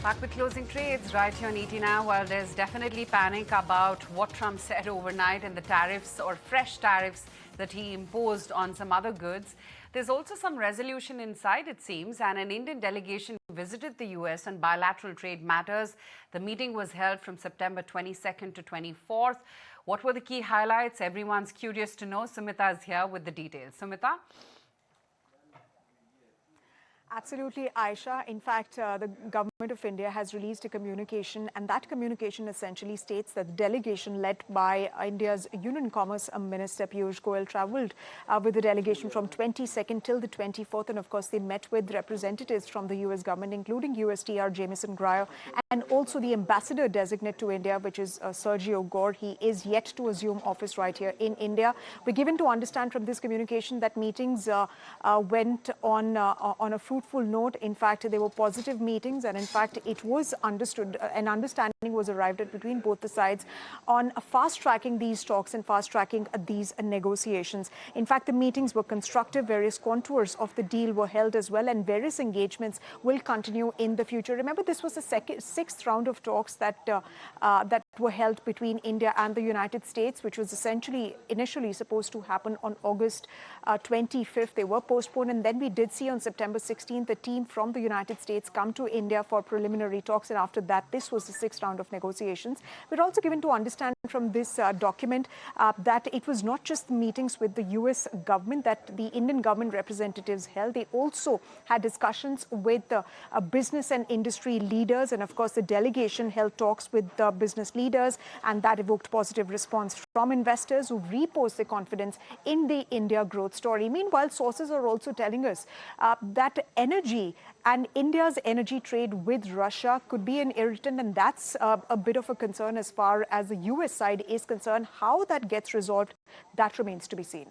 Back with closing trades right here on ET Now. While there's definitely panic about what Trump said overnight and the tariffs or fresh tariffs that he imposed on some other goods, there's also some resolution inside, it seems, and an Indian delegation visited the US on bilateral trade matters. The meeting was held from September 22nd to 24th. What were the key highlights? Everyone's curious to know. Sumita is here with the details. Sumita? Absolutely, Aisha. In fact, the government of India has released a communication, and that communication essentially states that the delegation led by India's Union Commerce Minister Piyush Goyal traveled with the delegation from 22nd till the 24th. And of course, they met with representatives from the US government, including USTR Jamieson Greer, and also the ambassador designate to India, which is Sergio Gore. He is yet to assume office right here in India. We're given to understand from this communication that meetings went on a fruitful note. In fact, they were positive meetings, and in fact, it was understood, an understanding was arrived at between both the sides on fast-tracking these talks and fast-tracking these negotiations. In fact, the meetings were constructive. Various contours of the deal were held as well, and various engagements will continue in the future. Remember, this was the sixth round of talks that were held between India and the United States, which was essentially initially supposed to happen on August 25th. They were postponed, and then we did see on September 16th the team from the United States come to India for preliminary talks, and after that, this was the sixth round of negotiations. We're also given to understand from this document that it was not just the meetings with the US government that the Indian government representatives held. They also had discussions with business and industry leaders, and of course, the delegation held talks with the business leaders, and that evoked positive response from investors who reposed their confidence in the India growth story. Meanwhile, sources are also telling us that energy and India's energy trade with Russia could be an irritant, and that's a bit of a concern as far as the US side is concerned. How that gets resolved, that remains to be seen.